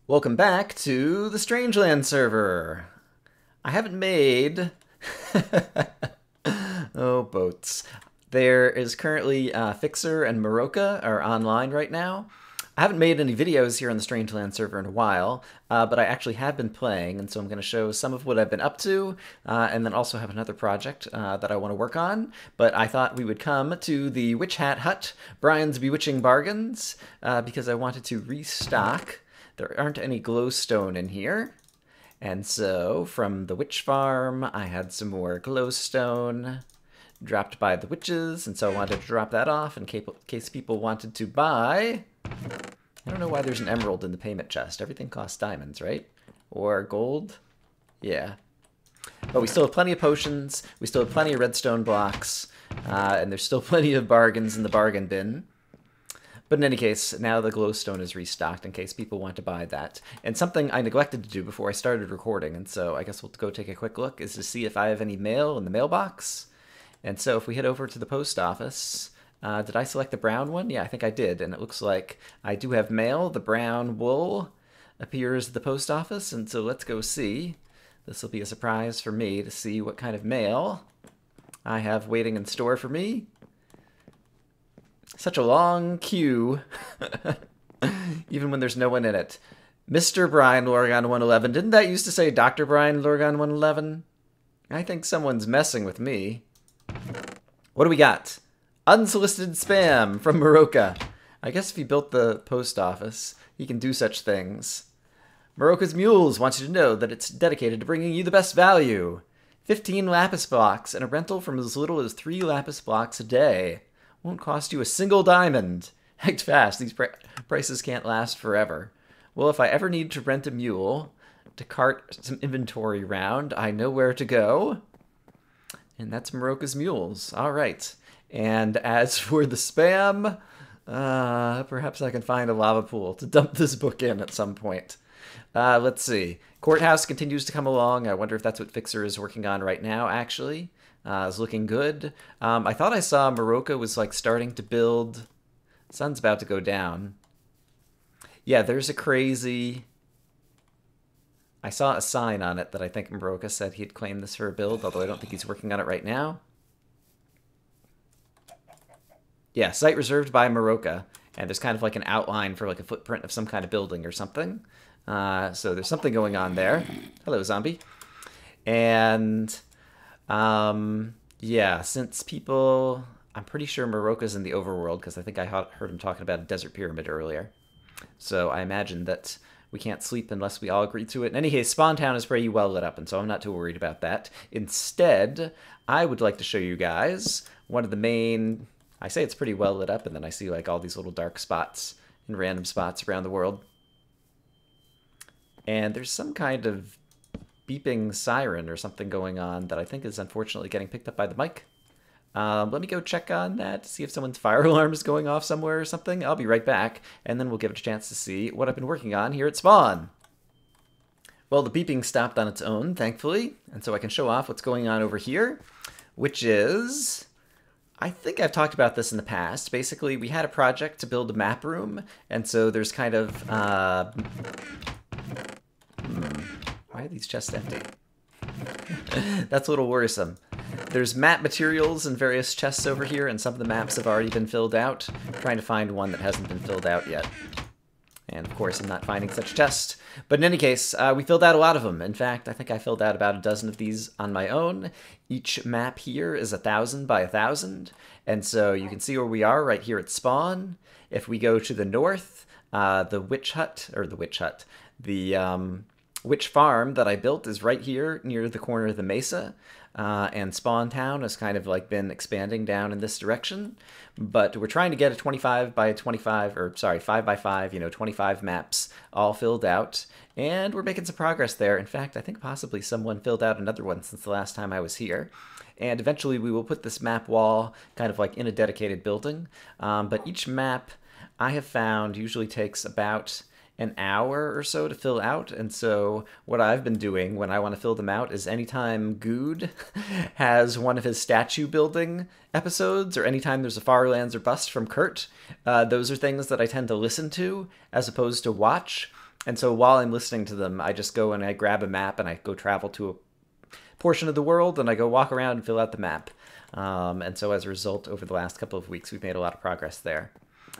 Welcome back to the Strangelands server. I haven't made... oh, boats. There is currently Fixer and Maroka are online right now. I haven't made any videos here on the Strangelands server in a while, but I actually have been playing, and so I'm going to show some of what I've been up to, and then also have another project that I want to work on. But I thought we would come to the Witch Hat Hut, Brian's Bewitching Bargains, because I wanted to restock. There aren't any glowstone in here. And so, from the witch farm, I had some more glowstone dropped by the witches, and so I wanted to drop that off in case people wanted to buy. I don't know why there's an emerald in the payment chest. Everything costs diamonds, right? Or gold? Yeah. But we still have plenty of potions, we still have plenty of redstone blocks, and there's still plenty of bargains in the bargain bin. But in any case, now the glowstone is restocked in case people want to buy that. And something I neglected to do before I started recording, and so I guess we'll go take a quick look, is to see if I have any mail in the mailbox. And so if we head over to the post office, did I select the brown one? Yeah, I think I did, and it looks like I do have mail. The brown wool appears at the post office, and so let's go see. This will be a surprise for me to see what kind of mail I have waiting in store for me. Such a long queue, even when there's no one in it. Mr. Brian Lorgon 111. Didn't that used to say Dr. Brian Lorgon 111? I think someone's messing with me. What do we got? Unsolicited spam from Maroka. I guess if he built the post office, he can do such things. Maroka's Mules wants you to know that it's dedicated to bringing you the best value. 15 lapis blocks and a rental from as little as 3 lapis blocks a day. Won't cost you a single diamond. Act fast, these prices can't last forever. Well, if I ever need to rent a mule to cart some inventory around, I know where to go. And that's Maroka's Mules. All right. And as for the spam, perhaps I can find a lava pool to dump this book in at some point. Let's see. Courthouse continues to come along. I wonder if that's what Fixer is working on right now, actually. Is looking good. I thought I saw Maroka was like starting to build. Sun's about to go down. Yeah, there's a crazy. I saw a sign on it that I think Maroka said he'd claim this for a build, although I don't think he's working on it right now. Yeah, site reserved by Maroka, and there's kind of like an outline for like a footprint of some kind of building or something. So there's something going on there. Hello, zombie. And yeah, since people, I'm pretty sure Maroka's in the overworld because I think I heard him talking about a desert pyramid earlier. So I imagine that we can't sleep unless we all agree to it. In any case, Spawn Town is pretty well lit up, and so I'm not too worried about that. Instead, I would like to show you guys one of the main, I say it's pretty well lit up, and then I see like all these little dark spots in random spots around the world. And there's some kind of beeping siren or something going on that I think is unfortunately getting picked up by the mic. Let me go check on that to see if someone's fire alarm is going off somewhere or something. I'll be right back, and then we'll give it a chance to see what I've been working on here at Spawn. Well, the beeping stopped on its own, thankfully, and so I can show off what's going on over here, which is, I think I've talked about this in the past. Basically, we had a project to build a map room, and so there's kind of, why are these chests empty? That's a little worrisome. There's map materials in various chests over here, and some of the maps have already been filled out. I'm trying to find one that hasn't been filled out yet. And of course, I'm not finding such a chest. But in any case, we filled out a lot of them. In fact, I think I filled out about a dozen of these on my own. Each map here is 1,000 by 1,000. And so you can see where we are right here at Spawn. If we go to the north, the witch farm that I built is right here near the corner of the mesa, and Spawn Town has kind of like been expanding down in this direction, but we're trying to get a 25 by 25, or sorry, 5 by 5, 25 maps all filled out, and we're making some progress there. In fact, I think possibly someone filled out another one since the last time I was here. And eventually we will put this map wall kind of like in a dedicated building, but each map I have found usually takes about an hour or so to fill out, and so what I've been doing when I want to fill them out is anytime Good has one of his statue building episodes, or anytime there's a Farlands or bust from Kurt, those are things that I tend to listen to as opposed to watch, And so while I'm listening to them, I just go and I grab a map and I go travel to a portion of the world and I go walk around and fill out the map. And so as a result, over the last couple of weeks, we've made a lot of progress there.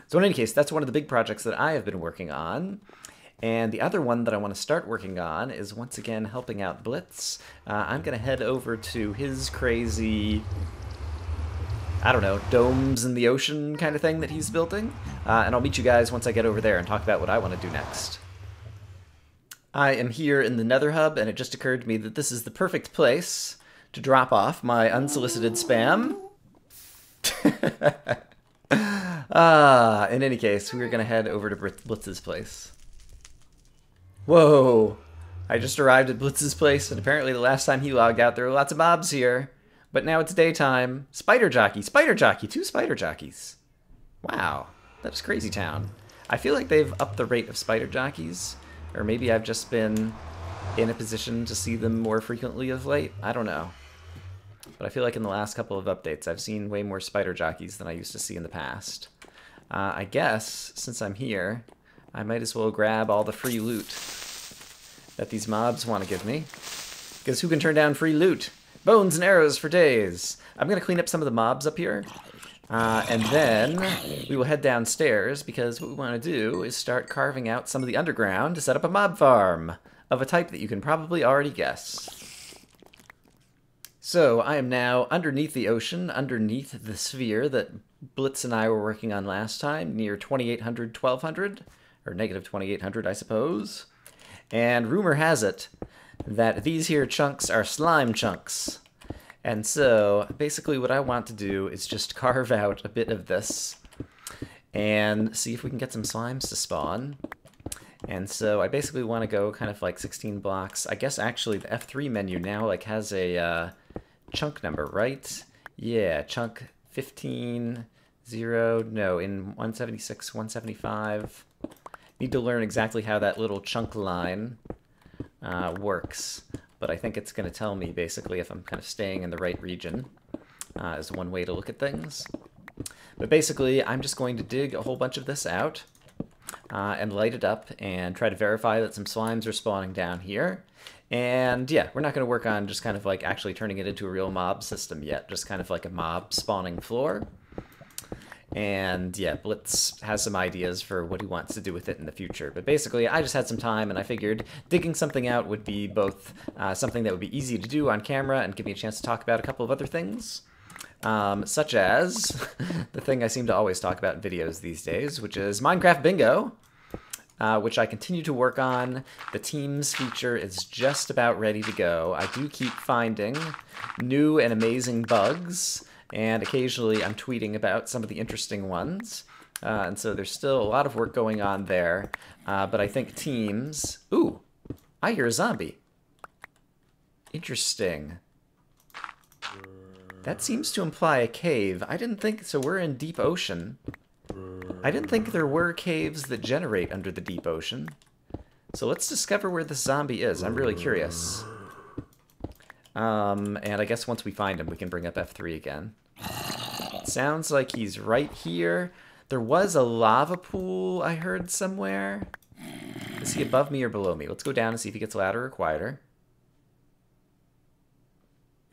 So in any case, that's one of the big projects that I have been working on. And the other one that I want to start working on is once again helping out Blitz. I'm going to head over to his crazy, I don't know, domes in the ocean kind of thing that he's building. And I'll meet you guys once I get over there and talk about what I want to do next. I am here in the Nether Hub, and it just occurred to me that this is the perfect place to drop off my unsolicited spam. In any case, we're going to head over to Blitz's place. Whoa! I just arrived at Blitz's place, and apparently the last time he logged out, there were lots of mobs here. But now it's daytime. Spider jockey, 2 spider jockeys. Wow, that's crazy town. I feel like they've upped the rate of spider jockeys, or maybe I've just been in a position to see them more frequently of late. I don't know. But I feel like in the last couple of updates, I've seen way more spider jockeys than I used to see in the past. I guess, since I'm here, I might as well grab all the free loot that these mobs want to give me. Because who can turn down free loot? Bones and arrows for days. I'm going to clean up some of the mobs up here. And then we will head downstairs, because what we want to do is start carving out some of the underground to set up a mob farm of a type that you can probably already guess. So I am now underneath the ocean, underneath the sphere that Blitz and I were working on last time, near 2800, 1200, or negative 2800, I suppose. And rumor has it that these here chunks are slime chunks. And so basically what I want to do is just carve out a bit of this and see if we can get some slimes to spawn. And so I basically want to go kind of like 16 blocks. I guess actually the F3 menu now like has a chunk number, right? Yeah, chunk 15, 0, no, in 176, 175. Need to learn exactly how that little chunk line works. But I think it's going to tell me basically if I'm kind of staying in the right region is one way to look at things. But basically, I'm just going to dig a whole bunch of this out and light it up and try to verify that some slimes are spawning down here. And yeah, we're not going to work on just kind of like actually turning it into a real mob system yet, just kind of like a mob spawning floor. And yeah, Blitz has some ideas for what he wants to do with it in the future. But basically, I just had some time, and I figured digging something out would be both something that would be easy to do on camera and give me a chance to talk about a couple of other things. Such as the thing I seem to always talk about in videos these days, which is Minecraft Bingo, which I continue to work on. The Teams feature is just about ready to go. I do keep finding new and amazing bugs, and occasionally I'm tweeting about some of the interesting ones. And so there's still a lot of work going on there. But I think Teams... Ooh, I hear a zombie. Interesting. That seems to imply a cave. I didn't think... So we're in deep ocean. I didn't think there were caves that generate under the deep ocean. So let's discover where this zombie is. I'm really curious. And I guess once we find him, we can bring up F3 again. Sounds like he's right here. There was a lava pool I heard somewhere. Is he above me or below me? Let's go down and see if he gets louder or quieter.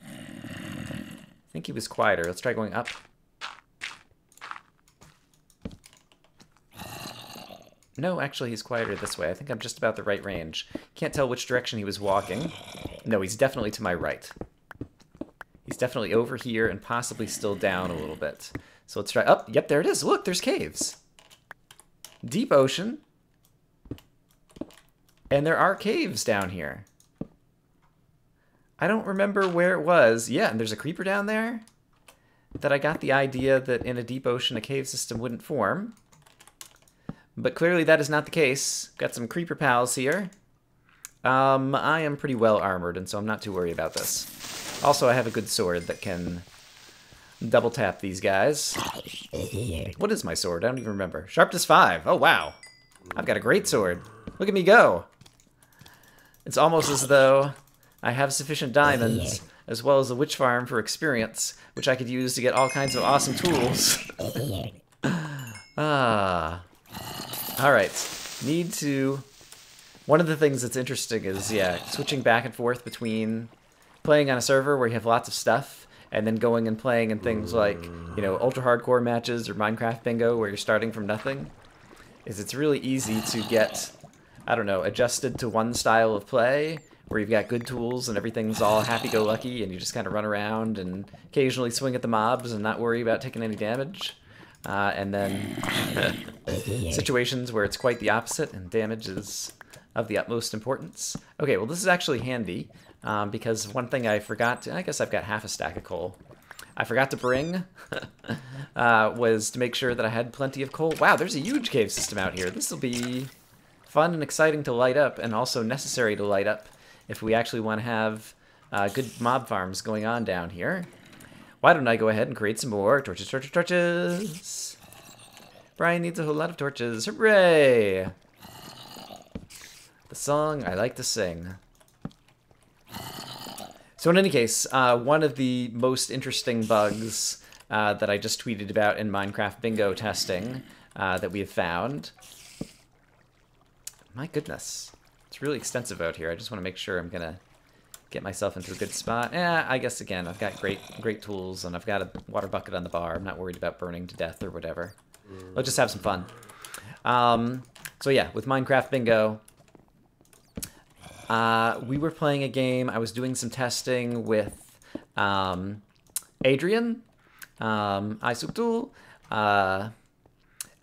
I think he was quieter. Let's try going up. No, actually he's quieter this way. I think I'm just about the right range. Can't tell which direction he was walking. No, he's definitely to my right. He's definitely over here and possibly still down a little bit. So let's try up. Yep, there it is. Look, there's caves. Deep ocean. And there are caves down here. I don't remember where it was. Yeah, and there's a creeper down there that I got the idea that in a deep ocean a cave system wouldn't form. But clearly that is not the case. Got some creeper pals here. I am pretty well armored, and so I'm not too worried about this. Also, I have a good sword that can double tap these guys. What is my sword? I don't even remember. Sharpness 5. Oh, wow. I've got a great sword. Look at me go. It's almost as though I have sufficient diamonds, as well as a witch farm for experience, which I could use to get all kinds of awesome tools. Alright. Need to One of the things that's interesting is, yeah, switching back and forth between playing on a server where you have lots of stuff and then going and playing in things like, you know, ultra hardcore matches or Minecraft bingo where you're starting from nothing, is it's really easy to get, I don't know, adjusted to one style of play where you've got good tools and everything's all happy-go-lucky and you just kind of run around and occasionally swing at the mobs and not worry about taking any damage. And then situations where it's quite the opposite and damage is of the utmost importance. Okay, well this is actually handy because one thing I forgot, I guess I've got half a stack of coal. I forgot to bring was to make sure that I had plenty of coal. Wow, there's a huge cave system out here. This will be fun and exciting to light up and also necessary to light up if we actually want to have good mob farms going on down here. Why don't I go ahead and create some more torches, torches, torches? Brian needs a whole lot of torches. Hooray! The song I like to sing. So in any case, one of the most interesting bugs that I just tweeted about in Minecraft bingo testing that we have found. My goodness. It's really extensive out here. I just want to make sure I'm going to get myself into a good spot. Yeah, I guess, again, I've got great tools, and I've got a water bucket on the bar. I'm not worried about burning to death or whatever. Let's just have some fun. So yeah, with Minecraft bingo, we were playing a game. I was doing some testing with Adrian, Isubtul,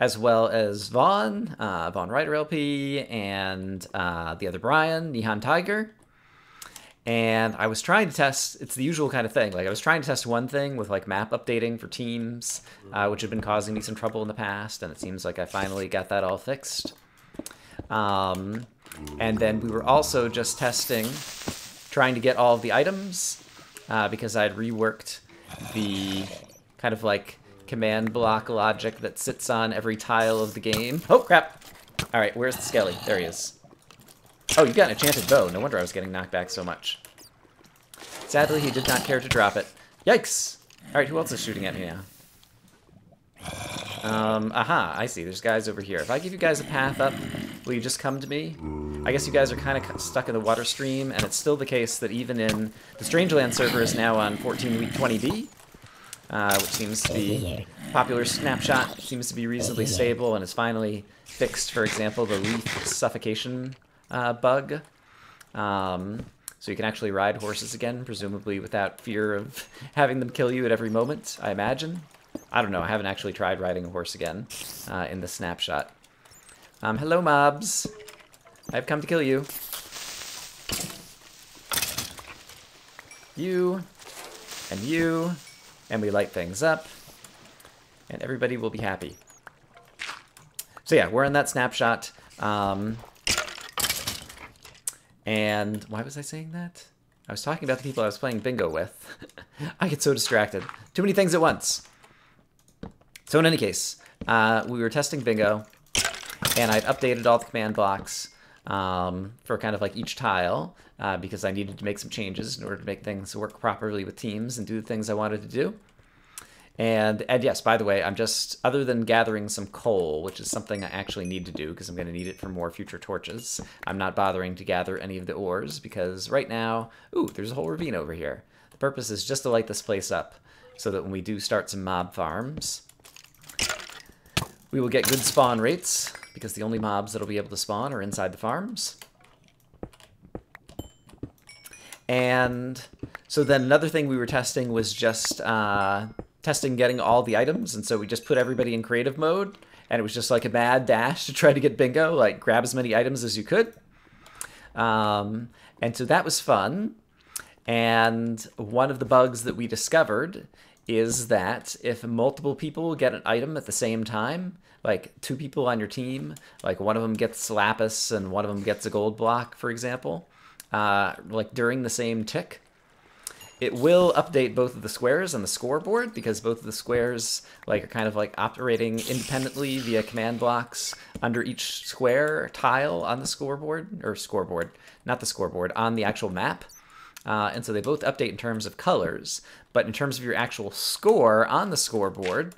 as well as Vaughn, Vaughn Ryder LP, and the other Brian, Nihon Tiger. And I was trying to test, it's the usual kind of thing, like I was trying to test one thing with like map updating for teams, which had been causing me some trouble in the past, and it seems like I finally got that all fixed. And then we were also just testing, trying to get all of the items, because I'd reworked the kind of like command block logic that sits on every tile of the game. Oh, crap! Alright, where's the Skelly? There he is. Oh, you got an enchanted bow. No wonder I was getting knocked back so much. Sadly, he did not care to drop it. Yikes! Alright, who else is shooting at me now? Aha, I see. There's guys over here. If I give you guys a path up, will you just come to me? I guess you guys are kind of stuck in the water stream, and it's still the case that even in the Strangelands server is now on 14.20b, which seems to be popular. Snapshot seems to be reasonably stable and has finally fixed, for example, the leaf suffocation bug. So you can actually ride horses again, presumably without fear of having them kill you at every moment, I imagine. I don't know, I haven't actually tried riding a horse again in the snapshot. Hello, mobs. I've come to kill you. You, and we light things up, and everybody will be happy. So yeah, we're in that snapshot. And why was I saying that? I was talking about the people I was playing bingo with. I get so distracted. Too many things at once. So in any case, we were testing bingo, and I'd updated all the command blocks for kind of like each tile, because I needed to make some changes in order to make things work properly with teams and do the things I wanted to do. And yes, by the way, I'm just, other than gathering some coal, which is something I actually need to do because I'm going to need it for more future torches, I'm not bothering to gather any of the ores because right now, ooh, there's a whole ravine over here. The purpose is just to light this place up so that when we do start some mob farms, we will get good spawn rates because the only mobs that'll be able to spawn are inside the farms. And so then another thing we were testing was just testing getting all the items, and so we just put everybody in creative mode, and it was just like a mad dash to try to get bingo, like grab as many items as you could. And so that was fun. And one of the bugs that we discovered is that if multiple people get an item at the same time, like 2 people on your team, like one of them gets lapis and one of them gets a gold block, for example, like during the same tick, it will update both of the squares on the scoreboard because both of the squares like are kind of like operating independently via command blocks under each square tile on the scoreboard, or scoreboard, not the scoreboard, on the actual map. And so they both update in terms of colors, but in terms of your actual score on the scoreboard,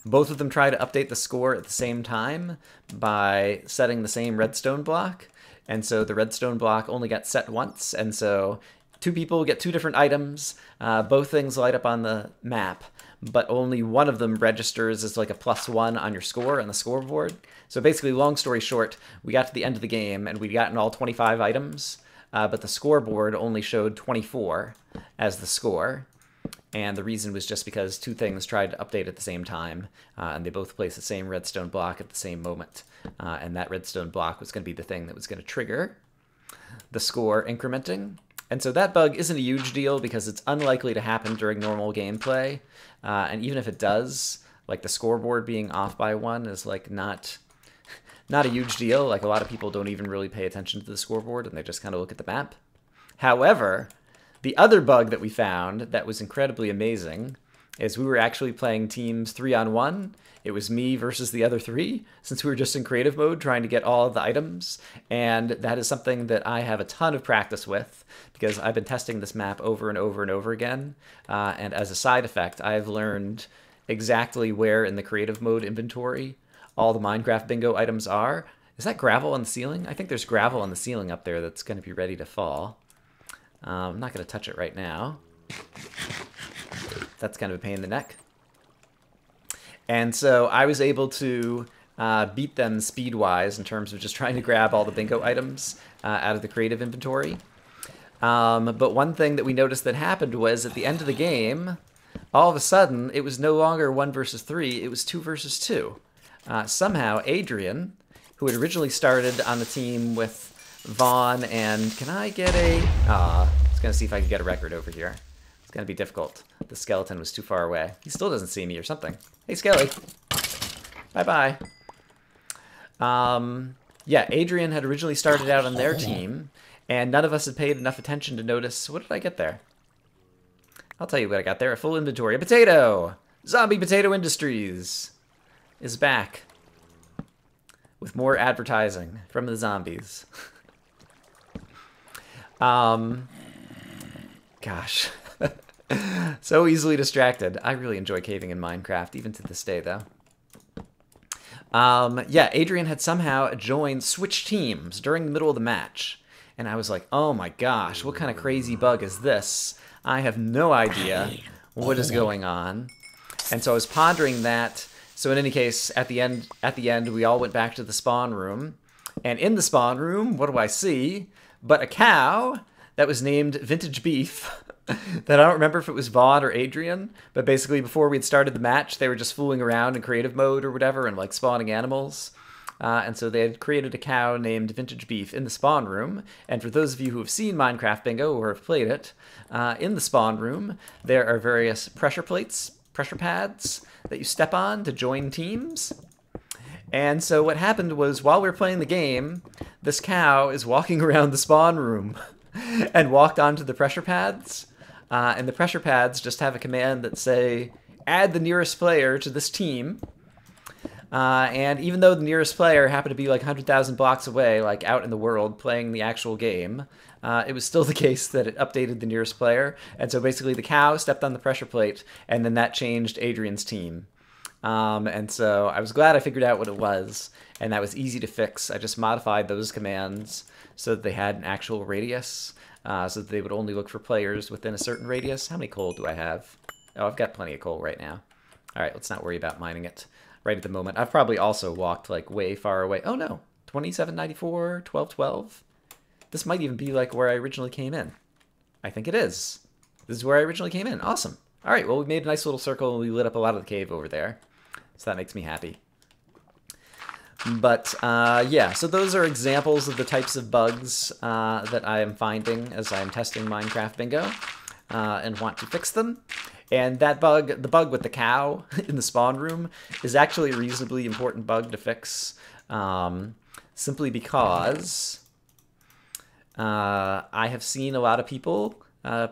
Both of them try to update the score at the same time by setting the same redstone block. And so the redstone block only got set once, and so two people get two different items. Both things light up on the map, but only one of them registers as like a +1 on your score on the scoreboard. So basically, long story short, we got to the end of the game and we'd gotten all 25 items, but the scoreboard only showed 24 as the score. And the reason was just because two things tried to update at the same time, and they both placed the same redstone block at the same moment. And that redstone block was going to be the thing that was going to trigger the score incrementing. And so that bug isn't a huge deal because it's unlikely to happen during normal gameplay. And even if it does, like the scoreboard being off by 1 is like not a huge deal. Like a lot of people don't even really pay attention to the scoreboard and they just kind of look at the map. However, the other bug that we found that was incredibly amazing is we were actually playing teams 3-on-1. It was me versus the other 3, since we were just in creative mode trying to get all of the items. And that is something that I have a ton of practice with because I've been testing this map over and over and over again. And as a side effect, I've learned exactly where in the creative mode inventory all the Minecraft bingo items are. Is that gravel on the ceiling? I think there's gravel on the ceiling up there that's going to be ready to fall. I'm not going to touch it right now. That's kind of a pain in the neck. And so I was able to beat them speed-wise in terms of just trying to grab all the bingo items out of the creative inventory. But one thing that we noticed that happened was at the end of the game, all of a sudden, it was no longer 1 versus 3, it was 2 versus 2. Somehow, Adrian, who had originally started on the team with Vaughn, and can I get a... I was going to see if I could get a record over here. It's going to be difficult. The skeleton was too far away. He still doesn't see me or something. Hey, Skelly. Bye-bye. Yeah, Adrian had originally started out on their team, and none of us had paid enough attention to notice... What did I get there? I'll tell you what I got there. A full inventory. A potato! Zombie Potato Industries is back with more advertising from the zombies. Gosh. So easily distracted. I really enjoy caving in Minecraft, even to this day, though. Yeah, Adrian had somehow joined switch teams during the middle of the match. And I was like, oh my gosh, what kind of crazy bug is this? I have no idea what is going on. And so I was pondering that. So in any case, at the end, we all went back to the spawn room. And in the spawn room, what do I see? But a cow that was named Vintage Beef. That I don't remember if it was Vaughn or Adrian, but basically before we'd started the match, they were just fooling around in creative mode or whatever and like spawning animals. And so they had created a cow named Vintage Beef in the spawn room. And for those of you who have seen Minecraft Bingo or have played it, in the spawn room, there are various pressure plates, pressure pads that you step on to join teams. And so what happened was while we were playing the game, this cow is walking around the spawn room and walked onto the pressure pads. And the pressure pads just have a command that say, add the nearest player to this team. And even though the nearest player happened to be like 100,000 blocks away, like out in the world playing the actual game, it was still the case that it updated the nearest player. And so basically the cow stepped on the pressure plate, and then that changed Adrian's team. And so I was glad I figured out what it was, and that was easy to fix. I just modified those commands so that they had an actual radius. So that they would only look for players within a certain radius. How many coal do I have? Oh, I've got plenty of coal right now. All right, let's not worry about mining it right at the moment. I've probably also walked like way far away. Oh no, 2794, 1212. This might even be like where I originally came in. I think it is. This is where I originally came in. Awesome. All right, well, we made a nice little circle and we lit up a lot of the cave over there. So that makes me happy. But yeah, so those are examples of the types of bugs that I am finding as I'm testing Minecraft Bingo and want to fix them. And that bug, the bug with the cow in the spawn room, is actually a reasonably important bug to fix, simply because I have seen a lot of people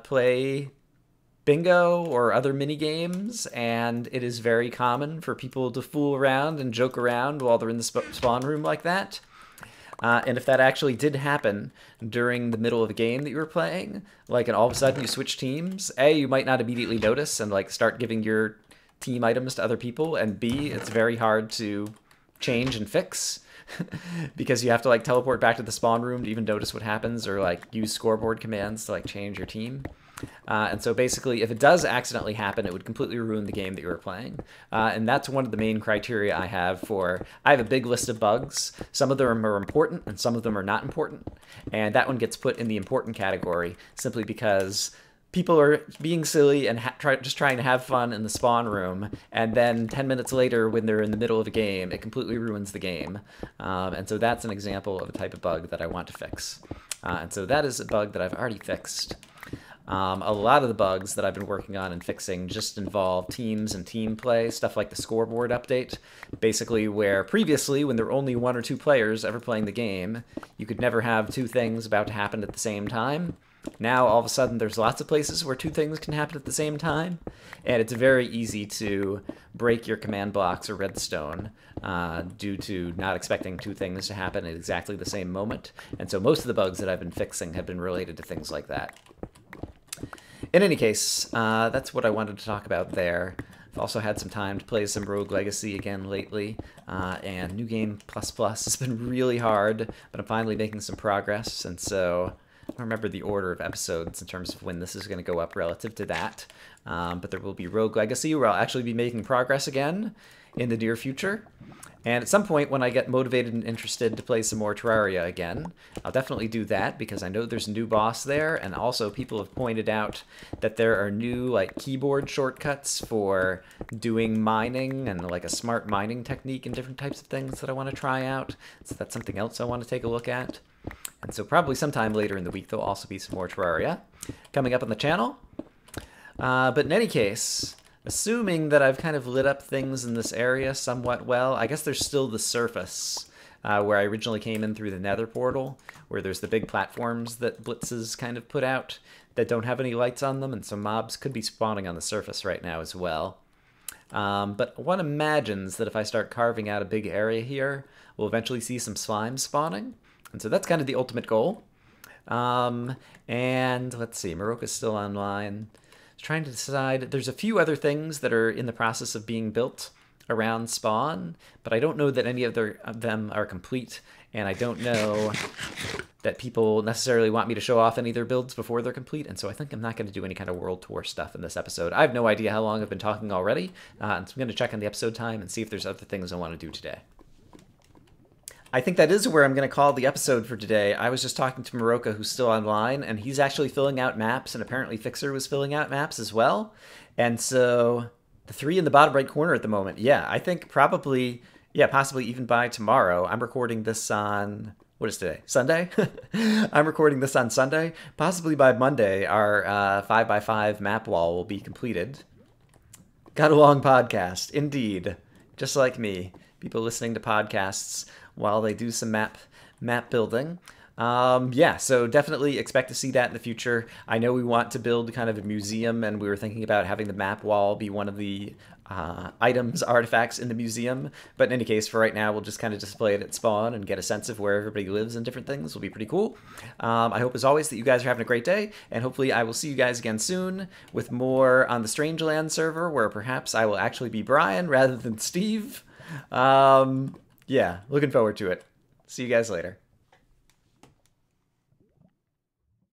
play Bingo or other mini games, and it is very common for people to fool around and joke around while they're in the spawn room like that. And if that actually did happen during the middle of the game that you were playing, like, and all of a sudden you switch teams, A, you might not immediately notice and like start giving your team items to other people, and B, it's very hard to change and fix because you have to like teleport back to the spawn room to even notice what happens, or like use scoreboard commands to like change your team. And so basically, if it does accidentally happen, it would completely ruin the game that you were playing. And that's one of the main criteria I have for... I have a big list of bugs. Some of them are important, and some of them are not important. And that one gets put in the important category simply because people are being silly and just trying to have fun in the spawn room, and then 10 minutes later, when they're in the middle of a game, it completely ruins the game. And so that's an example of a type of bug that I want to fix. And so that is a bug that I've already fixed. A lot of the bugs that I've been working on and fixing just involve teams and team play, stuff like the scoreboard update, basically where previously, when there were only 1 or 2 players ever playing the game, you could never have 2 things about to happen at the same time. Now, all of a sudden, there's lots of places where 2 things can happen at the same time, and it's very easy to break your command blocks or redstone due to not expecting 2 things to happen at exactly the same moment. And so most of the bugs that I've been fixing have been related to things like that. In any case, that's what I wanted to talk about there. I've also had some time to play some Rogue Legacy again lately, and New Game Plus Plus has been really hard, but I'm finally making some progress, and so I don't remember the order of episodes in terms of when this is going to go up relative to that, but there will be Rogue Legacy where I'll actually be making progress again in the near future. And at some point, when I get motivated and interested to play some more Terraria again, I'll definitely do that, because I know there's a new boss there, and also people have pointed out that there are new like keyboard shortcuts for doing mining and like a smart mining technique and different types of things that I want to try out. So that's something else I want to take a look at. And so probably sometime later in the week, there'll also be some more Terraria coming up on the channel. But in any case... assuming that I've kind of lit up things in this area somewhat well, I guess there's still the surface where I originally came in through the Nether portal, where there's the big platforms that Blitzes kind of put out that don't have any lights on them, and some mobs could be spawning on the surface right now as well. But one imagines that if I start carving out a big area here, we'll eventually see some slime spawning, and so that's kind of the ultimate goal. And let's see, Meroka's still online. Trying to decide, there's a few other things that are in the process of being built around spawn, but I don't know that any of them are complete, and I don't know that people necessarily want me to show off any of their builds before they're complete, and so I think I'm not going to do any kind of world tour stuff in this episode. I have no idea how long I've been talking already, and so I'm going to check on the episode time and see if there's other things I want to do today. I think that is where I'm going to call the episode for today. I was just talking to Meroka, who's still online, and he's actually filling out maps, and apparently Fixer was filling out maps as well. And so the 3 in the bottom right corner at the moment, yeah, I think probably, yeah, possibly even by tomorrow. I'm recording this on, what is today? Sunday? I'm recording this on Sunday. Possibly by Monday, our 5x5 map wall will be completed. Got a long podcast, indeed. Just like me. People listening to podcasts while they do some map building. Yeah, so definitely expect to see that in the future. I know we want to build kind of a museum, and we were thinking about having the map wall be one of the items, artifacts in the museum. But in any case, for right now, we'll just kind of display it at spawn and get a sense of where everybody lives and different things. Will be pretty cool. I hope, as always, that you guys are having a great day, and hopefully I will see you guys again soon with more on the Strangelands server, where perhaps I will actually be Brian rather than Steve. Yeah, looking forward to it. See you guys later.